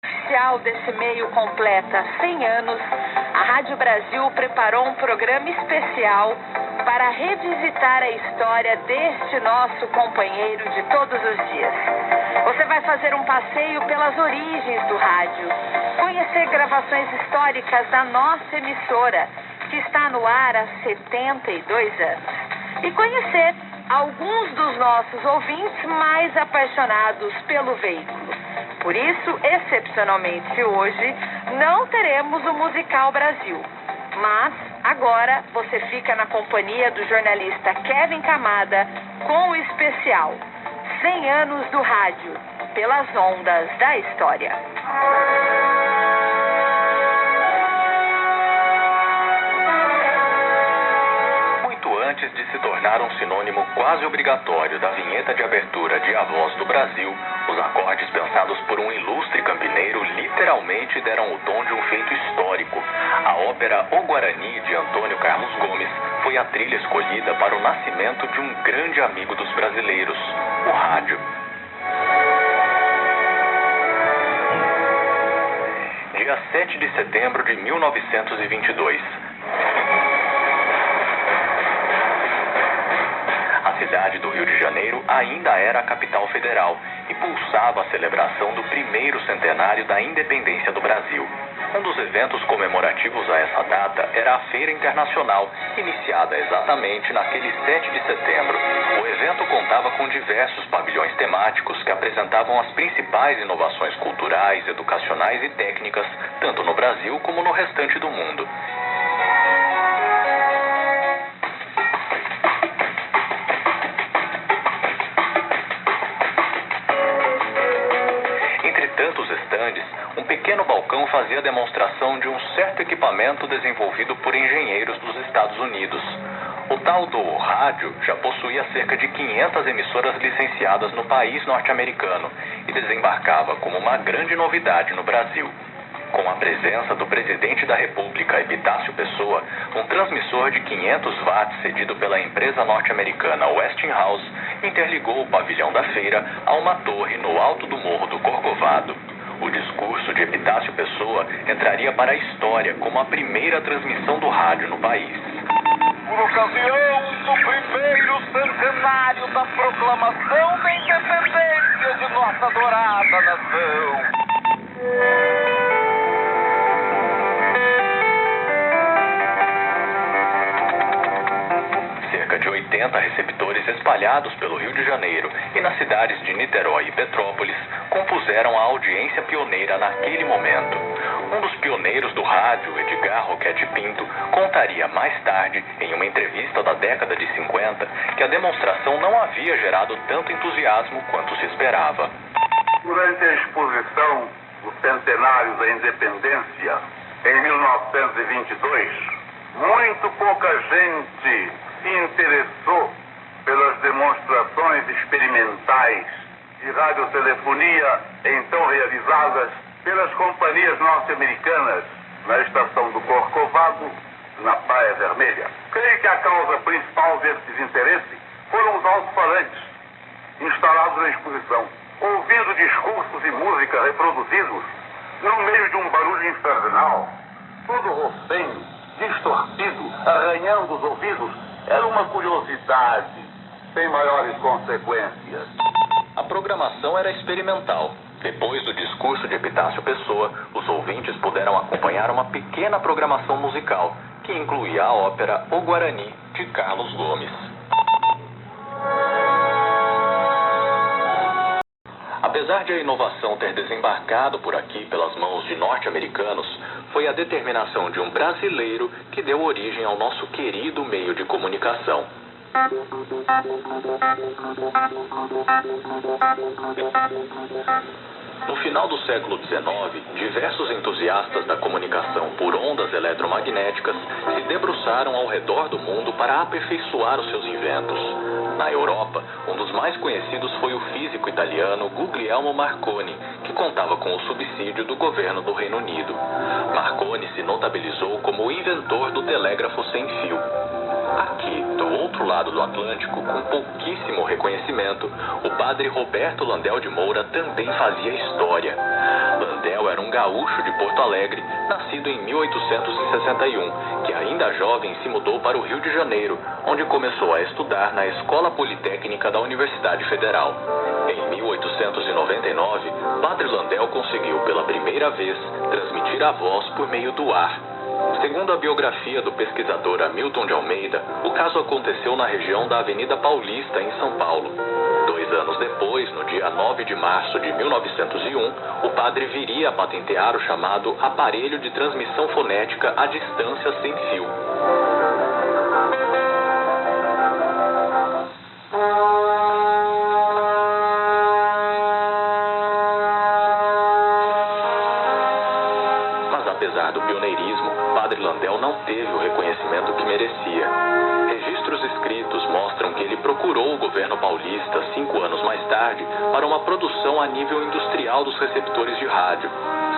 Especial desse meio completa 100 anos, a Rádio Brasil preparou um programa especial para revisitar a história deste nosso companheiro de todos os dias. Você vai fazer um passeio pelas origens do rádio, conhecer gravações históricas da nossa emissora, que está no ar há 72 anos, e conhecer alguns dos nossos ouvintes mais apaixonados pelo veículo. Por isso, excepcionalmente hoje, não teremos o Musical Brasil. Mas, agora, você fica na companhia do jornalista Kevin Camada com o especial 100 anos do rádio, pelas ondas da história. Antes de se tornar um sinônimo quase obrigatório da vinheta de abertura de A Voz do Brasil, os acordes pensados por um ilustre campineiro literalmente deram o tom de um feito histórico. A ópera O Guarani, de Antônio Carlos Gomes, foi a trilha escolhida para o nascimento de um grande amigo dos brasileiros, o rádio. Dia 7 de setembro de 1922. A cidade do Rio de Janeiro ainda era a capital federal e pulsava a celebração do primeiro centenário da independência do Brasil. Um dos eventos comemorativos a essa data era a Feira Internacional, iniciada exatamente naquele 7 de setembro. O evento contava com diversos pavilhões temáticos que apresentavam as principais inovações culturais, educacionais e técnicas, tanto no Brasil como no restante do mundo. Tantos estandes, um pequeno balcão fazia demonstração de um certo equipamento desenvolvido por engenheiros dos Estados Unidos. O tal do rádio já possuía cerca de 500 emissoras licenciadas no país norte-americano e desembarcava como uma grande novidade no Brasil. Com a presença do presidente da República, Epitácio Pessoa, um transmissor de 500 watts cedido pela empresa norte-americana Westinghouse interligou o pavilhão da feira a uma torre no alto do Morro do Corcovado. O discurso de Epitácio Pessoa entraria para a história como a primeira transmissão do rádio no país. Por ocasião do primeiro centenário da proclamação da independência de nossa adorada nação. Cerca de 80 receptores espalhados pelo Rio de Janeiro e nas cidades de Niterói e Petrópolis compuseram a audiência pioneira naquele momento. Um dos pioneiros do rádio, Edgar Roquete Pinto, contaria mais tarde, em uma entrevista da década de 50, que a demonstração não havia gerado tanto entusiasmo quanto se esperava. Durante a exposição do centenário da independência, em 1922, muito pouca gente se interessou pelas demonstrações experimentais de radiotelefonia então realizadas pelas companhias norte-americanas na estação do Corcovado, na Praia Vermelha. Creio que a causa principal desse desinteresse foram os alto-falantes instalados na exposição, ouvindo discursos e música reproduzidos no meio de um barulho infernal, todo rofenho, distorcido, arranhando os ouvidos. Era uma curiosidade, sem maiores consequências. A programação era experimental. Depois do discurso de Epitácio Pessoa, os ouvintes puderam acompanhar uma pequena programação musical, que incluía a ópera O Guarani, de Carlos Gomes. Apesar de a inovação ter desembarcado por aqui pelas mãos de norte-americanos, foi a determinação de um brasileiro que deu origem ao nosso querido meio de comunicação. No final do século XIX, diversos entusiastas da comunicação por ondas eletromagnéticas se debruçaram ao redor do mundo para aperfeiçoar os seus inventos. Na Europa, um dos mais conhecidos foi o físico italiano Guglielmo Marconi, que contava com o subsídio do governo do Reino Unido. Marconi se notabilizou como o inventor do telégrafo sem fio. Aqui, do outro lado lado do Atlântico, com pouquíssimo reconhecimento, o padre Roberto Landel de Moura também fazia história. Landel era um gaúcho de Porto Alegre, nascido em 1861, que ainda jovem se mudou para o Rio de Janeiro, onde começou a estudar na Escola Politécnica da Universidade Federal. Em 1899, Padre Landel conseguiu pela primeira vez transmitir a voz por meio do ar. Segundo a biografia do pesquisador Hamilton de Almeida, o caso aconteceu na região da Avenida Paulista, em São Paulo. 2 anos depois, no dia 9 de março de 1901, o padre viria a patentear o chamado aparelho de transmissão fonética à distância sem fio. Apesar do pioneirismo, Padre Landel não teve o reconhecimento que merecia. Registros escritos mostram que ele procurou o governo paulista 5 anos mais tarde para uma produção a nível industrial dos receptores de rádio.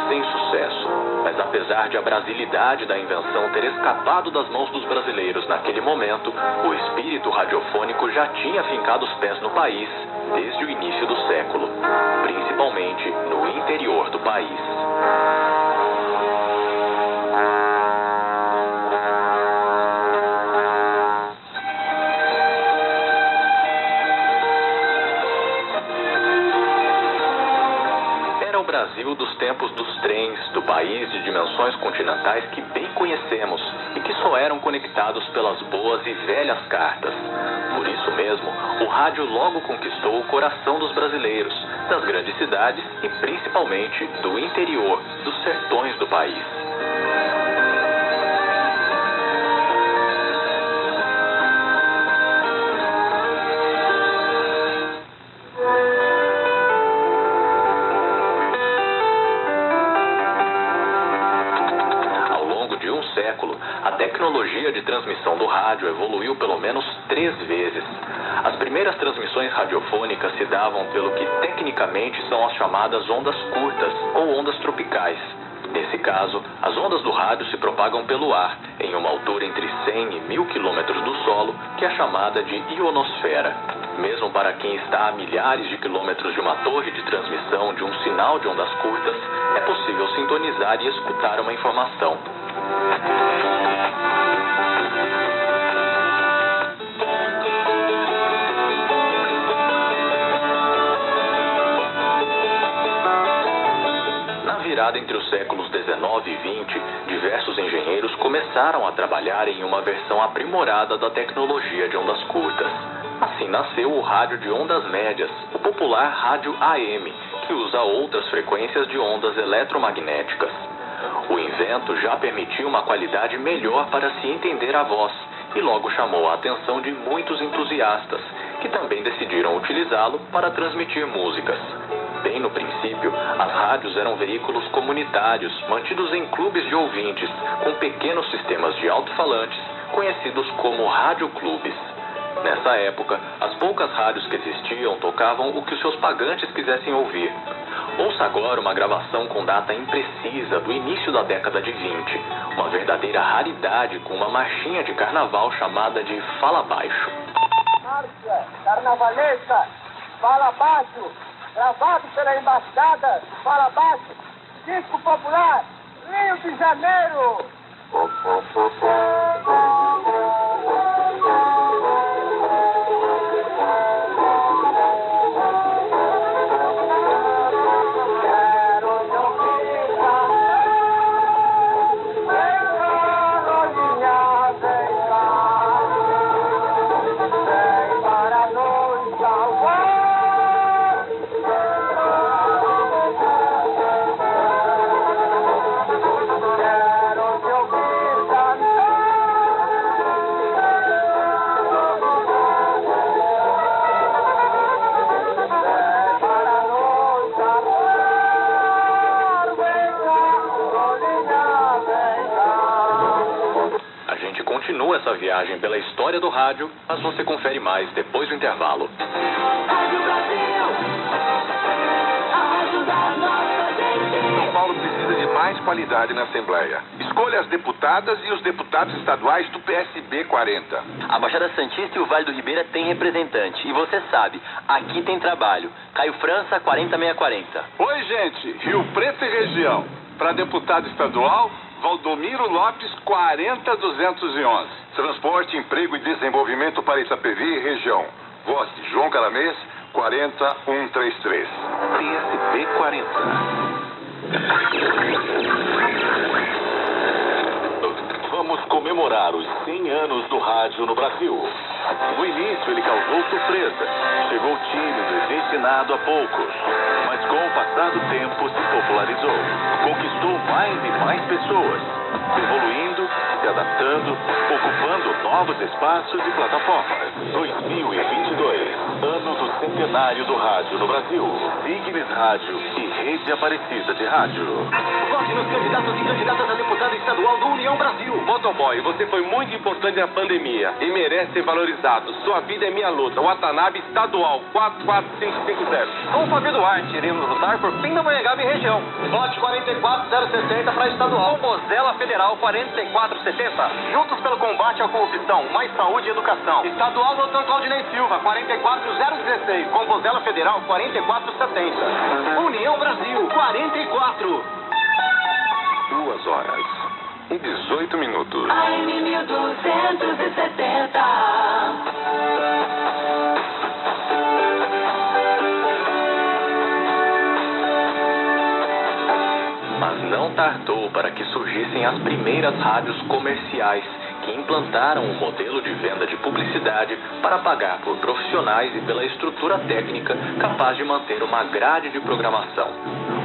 Sem sucesso. Mas apesar de a brasilidade da invenção ter escapado das mãos dos brasileiros naquele momento, o espírito radiofônico já tinha fincado os pés no país desde o início do século, principalmente no interior do país. Brasil dos tempos dos trens, do país de dimensões continentais que bem conhecemos e que só eram conectados pelas boas e velhas cartas. Por isso mesmo, o rádio logo conquistou o coração dos brasileiros, das grandes cidades e principalmente do interior, dos sertões do país. A tecnologia de transmissão do rádio evoluiu pelo menos 3 vezes. As primeiras transmissões radiofônicas se davam pelo que tecnicamente são as chamadas ondas curtas ou ondas tropicais. Nesse caso, as ondas do rádio se propagam pelo ar, em uma altura entre 100 e 1000 quilômetros do solo, que é chamada de ionosfera. Mesmo para quem está a milhares de quilômetros de uma torre de transmissão de um sinal de ondas curtas, é possível sintonizar e escutar uma informação. Entre os séculos 19 e 20, diversos engenheiros começaram a trabalhar em uma versão aprimorada da tecnologia de ondas curtas. Assim nasceu o rádio de ondas médias, o popular rádio AM, que usa outras frequências de ondas eletromagnéticas. O invento já permitiu uma qualidade melhor para se entender a voz e logo chamou a atenção de muitos entusiastas, que também decidiram utilizá-lo para transmitir músicas. Bem no princípio, as rádios eram veículos comunitários, mantidos em clubes de ouvintes, com pequenos sistemas de alto-falantes, conhecidos como radioclubes. Nessa época, as poucas rádios que existiam tocavam o que os seus pagantes quisessem ouvir. Ouça agora uma gravação com data imprecisa do início da década de 20, uma verdadeira raridade com uma marchinha de carnaval chamada de Fala Baixo. Marcha carnavalesca, Fala Baixo, gravado pela Embaixada, Fala Baixo, disco popular, Rio de Janeiro. Continua essa viagem pela história do rádio, mas você confere mais depois do intervalo. Rádio Brasil, a rádio da nossa gente. Paulo precisa de mais qualidade na Assembleia. Escolha as deputadas e os deputados estaduais do PSB 40. A Baixada Santista e o Vale do Ribeira têm representante. E você sabe, aqui tem trabalho. Caio França, 40640. Oi, gente. Rio Preto e região. Para deputado estadual, Valdomiro Lopes, 40211. Transporte, emprego e desenvolvimento para Itapevi e região. Voz de João Caramês, 40133. PSB 40. Vamos comemorar os 100 anos do rádio no Brasil. No início ele causou surpresa. Chegou tímido e destinado a poucos. Mas com o passar do tempo se popularizou. Conquistou mais e mais pessoas. Evoluindo, se adaptando, ocupando novos espaços e plataformas. 2022, ano do centenário do rádio no Brasil. Signes Rádio e Rede Aparecida de Rádio. Vote nos candidatos e candidatas a deputado estadual do União Brasil. Motoboy, você foi muito importante na pandemia e merece ser valorizado. Sua vida é minha luta. Watanabe Estadual, 44550. Com o Fabio Duarte, iremos lutar por Pindamonhangaba e região. Vote 44070 para estadual. Com Bozela Federal, 4470. Juntos pelo combate à corrupção, mais saúde e educação. Estadual Doutor Claudinei Silva, 44016. Com Bozela Federal, 4470. União Brasil, 44. 2 horas e 18 minutos. AM 1270. Mas não tardou para que surgissem as primeiras rádios comerciais que implantaram um modelo de venda de publicidade para pagar por profissionais e pela estrutura técnica capaz de manter uma grade de programação.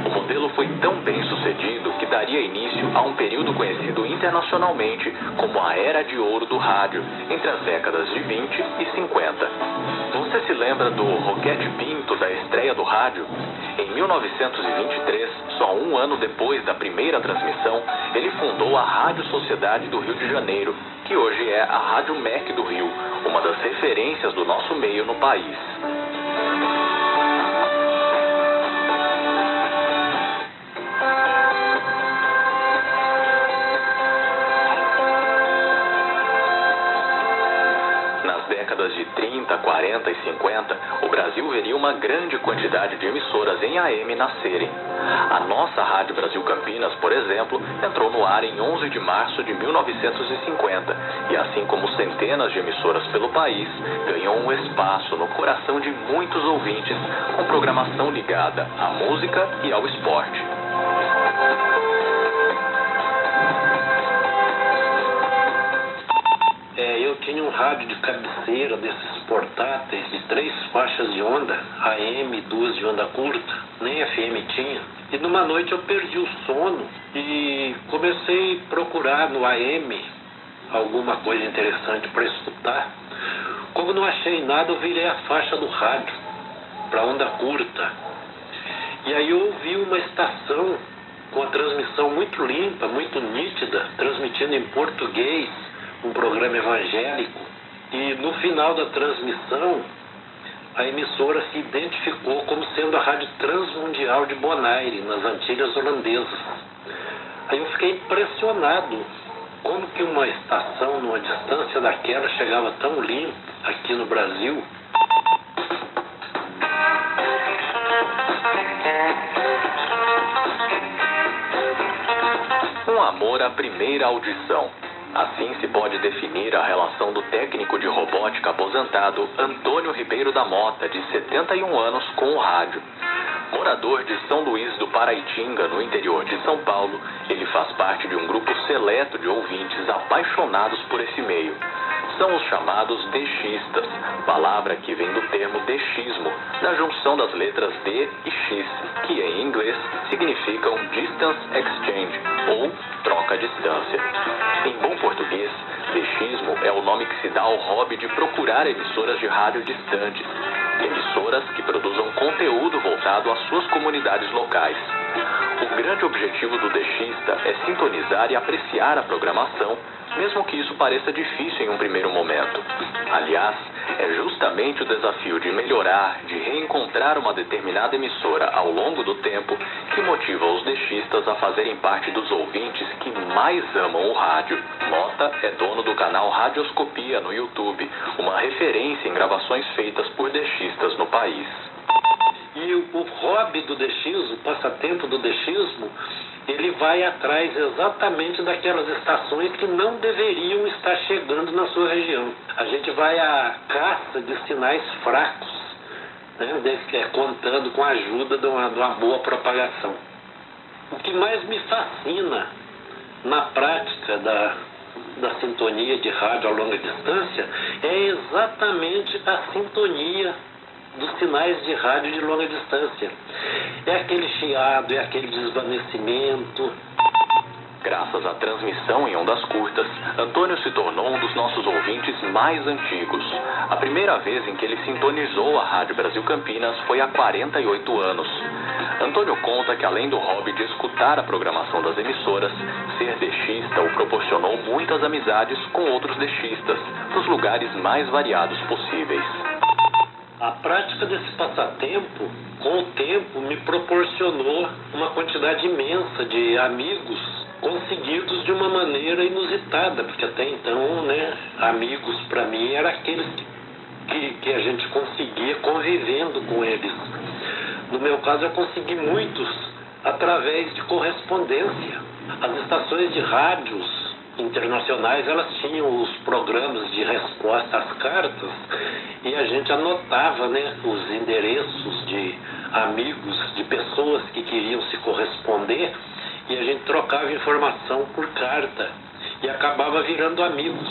O modelo foi tão bem sucedido que daria início a um período conhecido internacionalmente como a Era de Ouro do Rádio, entre as décadas de 20 e 50. Você se lembra do Roquete Pinto da estreia do rádio? Em 1923, só um ano depois da primeira transmissão, ele fundou a Rádio Sociedade do Rio de Janeiro, que hoje é a Rádio MEC do Rio, uma das referências do nosso meio no país. De 30, 40 e 50, o Brasil veria uma grande quantidade de emissoras em AM nascerem. A nossa Rádio Brasil Campinas, por exemplo, entrou no ar em 11 de março de 1950 e, assim como centenas de emissoras pelo país, ganhou um espaço no coração de muitos ouvintes com programação ligada à música e ao esporte. Eu tinha um rádio de cabeceira desses portáteis de 3 faixas de onda, AM, 2 de onda curta, nem FM tinha. E numa noite eu perdi o sono e comecei a procurar no AM alguma coisa interessante para escutar. Como não achei nada, eu virei a faixa do rádio para onda curta. E aí eu ouvi uma estação com a transmissão muito limpa, muito nítida, transmitindo em português, um programa evangélico, e no final da transmissão a emissora se identificou como sendo a Rádio Transmundial de Bonaire, nas Antilhas Holandesas. Aí eu fiquei impressionado como que uma estação numa distância daquela chegava tão limpa aqui no Brasil. Um amor à primeira audição. Assim se pode definir a relação do técnico de robótica aposentado Antônio Ribeiro da Mota, de 71 anos, com o rádio. Morador de São Luís do Paraitinga, no interior de São Paulo, ele faz parte de um grupo seleto de ouvintes apaixonados por esse meio. São os chamados DXistas, palavra que vem do termo dechismo, da junção das letras D e X, que em inglês significam Distance Exchange, ou troca-distância. Em bom português, dechismo é o nome que se dá ao hobby de procurar emissoras de rádio distantes, emissoras que produzam conteúdo voltado às suas comunidades locais. O grande objetivo do DXista é sintonizar e apreciar a programação, mesmo que isso pareça difícil em um primeiro momento. Aliás, é justamente justamente o desafio de melhorar, de reencontrar uma determinada emissora ao longo do tempo que motiva os deixistas a fazerem parte dos ouvintes que mais amam o rádio. Mota é dono do canal Radioscopia no YouTube, uma referência em gravações feitas por deixistas no país. E o hobby do deixismo, o passatempo do deixismo, ele vai atrás exatamente daquelas estações que não deveriam estar chegando na sua região. A gente vai à caça de sinais fracos, né, contando com a ajuda de uma boa propagação. O que mais me fascina na prática da sintonia de rádio a longa distância é exatamente a sintonia dos sinais de rádio de longa distância. É aquele chiado, é aquele desvanecimento. Graças à transmissão em ondas curtas, Antônio se tornou um dos nossos ouvintes mais antigos. A primeira vez em que ele sintonizou a Rádio Brasil Campinas foi há 48 anos. Antônio conta que, além do hobby de escutar a programação das emissoras, ser deixista o proporcionou muitas amizades com outros deixistas, nos lugares mais variados possíveis. A prática desse passatempo, com o tempo, me proporcionou uma quantidade imensa de amigos conseguidos de uma maneira inusitada, porque até então, né, amigos para mim eram aqueles que a gente conseguia convivendo com eles. No meu caso, eu consegui muitos através de correspondência. As estações de rádios internacionais, elas tinham os programas de resposta às cartas e a gente anotava, né, os endereços de amigos, de pessoas que queriam se corresponder, e a gente trocava informação por carta e acabava virando amigos.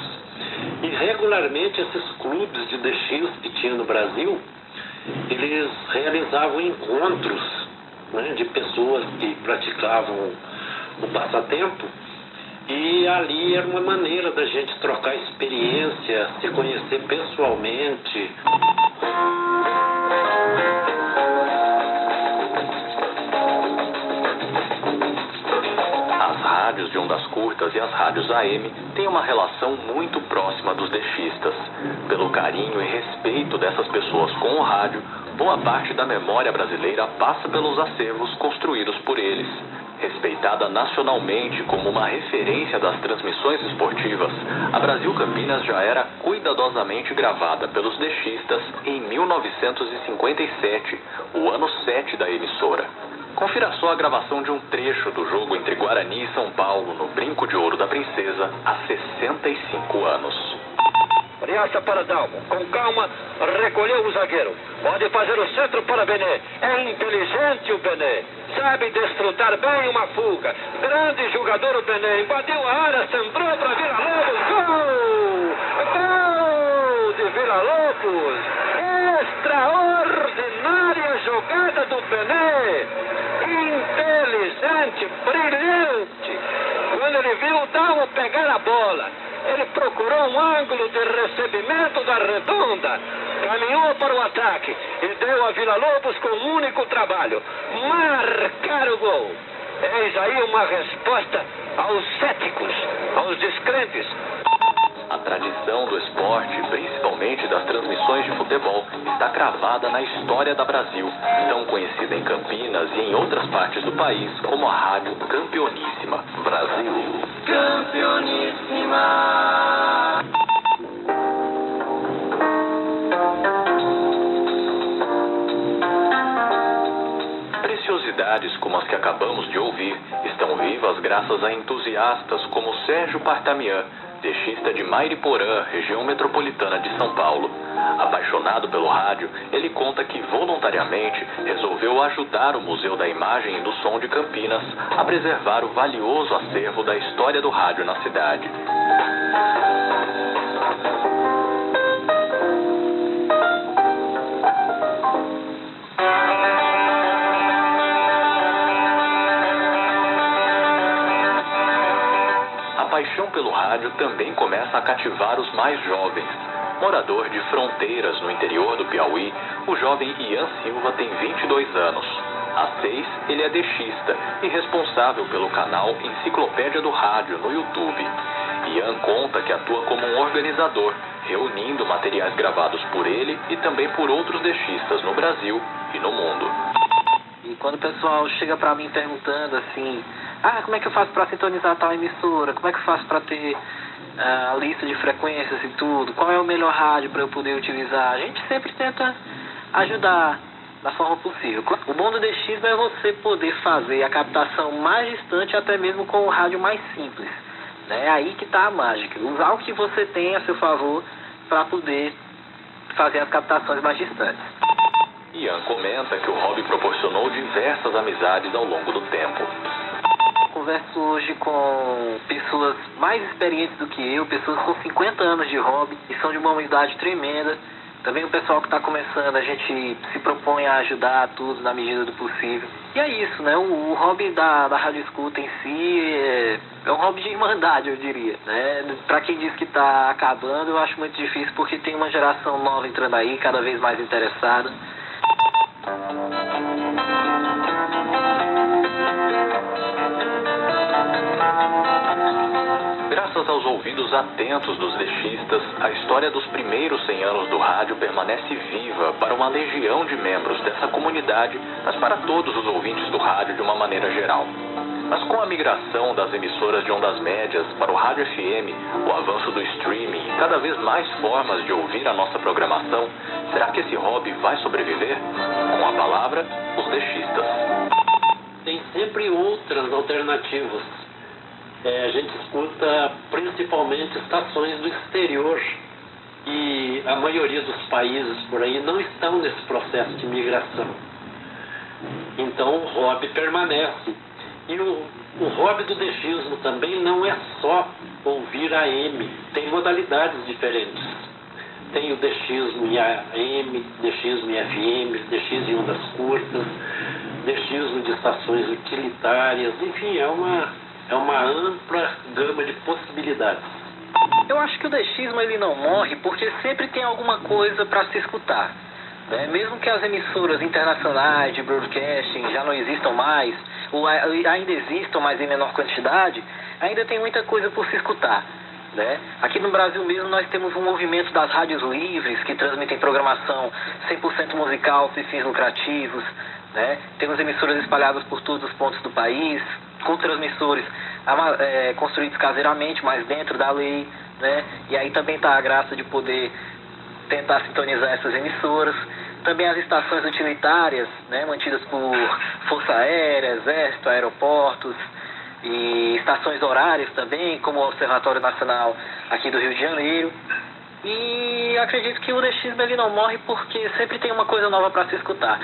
E regularmente esses clubes de DX que tinha no Brasil, eles realizavam encontros, né, de pessoas que praticavam o passatempo. E ali era uma maneira da gente trocar experiência, se conhecer pessoalmente. As rádios de ondas curtas e as rádios AM têm uma relação muito próxima dos deixistas. Pelo carinho e respeito dessas pessoas com o rádio, boa parte da memória brasileira passa pelos acervos construídos por eles. Respeitada nacionalmente como uma referência das transmissões esportivas, a Brasil Campinas já era cuidadosamente gravada pelos deixistas em 1957, o ano 7 da emissora. Confira só a gravação de um trecho do jogo entre Guarani e São Paulo no Brinco de Ouro da Princesa há 65 anos. Criança para Dalmo, com calma, recolheu o zagueiro. Pode fazer o centro para Bené. É inteligente o Bené. Sabe desfrutar bem uma fuga. Grande jogador o Bené. Invadiu a área, centrou para Villa-Lobos. Gol! Gol de Villa-Lobos! Extraordinária jogada do Bené. Inteligente, brilhante. Quando ele viu, Dalmo pegar a bola. Ele procurou um ângulo de recebimento da redonda, caminhou para o ataque e deu a Villa-Lobos com um único trabalho: marcar o gol. Eis aí uma resposta aos céticos, aos descrentes. A tradição do esporte, principalmente das transmissões de futebol, está cravada na história da Brasil, tão conhecida em Campinas e em outras partes do país como a Rádio Campeoníssima. Brasil Campeoníssima! Preciosidades como as que acabamos de ouvir estão vivas graças a entusiastas como Sérgio Partamian, deixista de Mairiporã, região metropolitana de São Paulo. Apaixonado pelo rádio, ele conta que voluntariamente resolveu ajudar o Museu da Imagem e do Som de Campinas a preservar o valioso acervo da história do rádio na cidade. A paixão pelo rádio também começa a cativar os mais jovens. Morador de Fronteiras, no interior do Piauí, o jovem Ian Silva tem 22 anos. Há 6, ele é deixista e responsável pelo canal Enciclopédia do Rádio no YouTube. Ian conta que atua como um organizador, reunindo materiais gravados por ele e também por outros deixistas no Brasil e no mundo. E quando o pessoal chega pra mim perguntando assim, como é que eu faço pra sintonizar tal emissora? Como é que eu faço pra ter a lista de frequências e tudo? Qual é o melhor rádio pra eu poder utilizar? A gente sempre tenta ajudar da forma possível. O bom do DX é você poder fazer a captação mais distante, até mesmo com o rádio mais simples. É aí que está a mágica. Usar o que você tem a seu favor para poder fazer as captações mais distantes. Ian comenta que o hobby proporcionou diversas amizades ao longo do tempo. Converso hoje com pessoas mais experientes do que eu, pessoas com 50 anos de hobby e são de uma humildade tremenda. Também o pessoal que está começando, a gente se propõe a ajudar tudo na medida do possível. E é isso, né? O hobby da Rádio Escuta em si é um hobby de irmandade, eu diria, né? Para quem diz que está acabando, eu acho muito difícil porque tem uma geração nova entrando aí, cada vez mais interessada. Graças aos ouvidos atentos dos deixistas, a história dos primeiros 100 anos do rádio permanece viva para uma legião de membros dessa comunidade, mas para todos os ouvintes do rádio de uma maneira geral. Mas com a migração das emissoras de ondas médias para o rádio FM, o avanço do streaming e cada vez mais formas de ouvir a nossa programação, será que esse hobby vai sobreviver? Com a palavra, os deixistas. Tem sempre outras alternativas. A gente escuta principalmente estações do exterior e a maioria dos países por aí não estão nesse processo de migração. Então o hobby permanece. E o hobby do deixismo também não é só ouvir AM, tem modalidades diferentes. Tem o deixismo em AM, deixismo em FM, deixismo em ondas curtas, deixismo de estações utilitárias, enfim, é uma ampla gama de possibilidades. Eu acho que o deixismo ele não morre porque sempre tem alguma coisa para se escutar. Né? Mesmo que as emissoras internacionais de broadcasting já não existam mais, ou ainda existam, mas em menor quantidade, ainda tem muita coisa por se escutar. Né? Aqui no Brasil mesmo nós temos um movimento das rádios livres que transmitem programação 100% musical, sem fins lucrativos. Né? Temos emissoras espalhadas por todos os pontos do país, com transmissores construídos caseiramente, mas dentro da lei. Né? E aí também está a graça de poder tentar sintonizar essas emissoras. Também as estações utilitárias, né, mantidas por Força Aérea, Exército, aeroportos e estações horárias também, como o Observatório Nacional aqui do Rio de Janeiro. E acredito que o DX ele não morre porque sempre tem uma coisa nova para se escutar.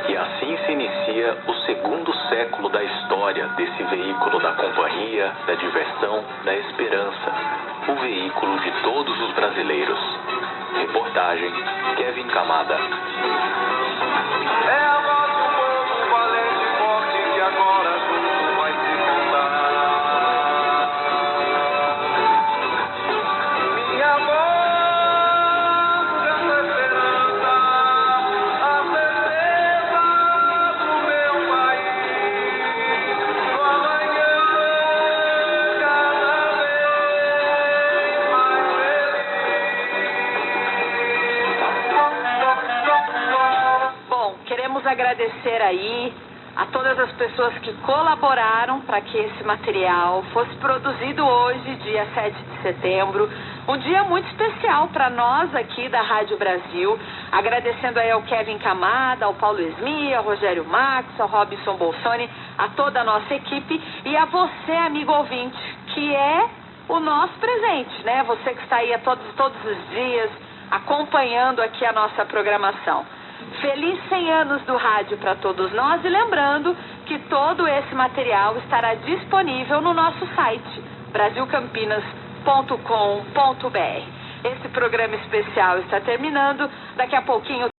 E assim se inicia o segundo século da história desse veículo da companhia, da diversão, da esperança, o veículo de todos os brasileiros. Reportagem Kevin Camada. É a voz do povo valente e forte que agora tudo vai se contar. Minha voz dessa esperança, a certeza do meu país. No amanhã, cada vez mais feliz. Bom, queremos agradecer aí a todas as pessoas que colaboraram para que esse material fosse produzido hoje, dia 7 de setembro, um dia muito especial para nós aqui da Rádio Brasil, agradecendo aí ao Kevin Camada, ao Paulo Esmia, ao Rogério Max, ao Robson Bolsoni, a toda a nossa equipe e a você, amigo ouvinte, que é o nosso presente, né? Você que está aí todos os dias acompanhando aqui a nossa programação. Feliz 100 anos do rádio para todos nós e lembrando que todo esse material estará disponível no nosso site brasilcampinas.com.br. Esse programa especial está terminando, daqui a pouquinho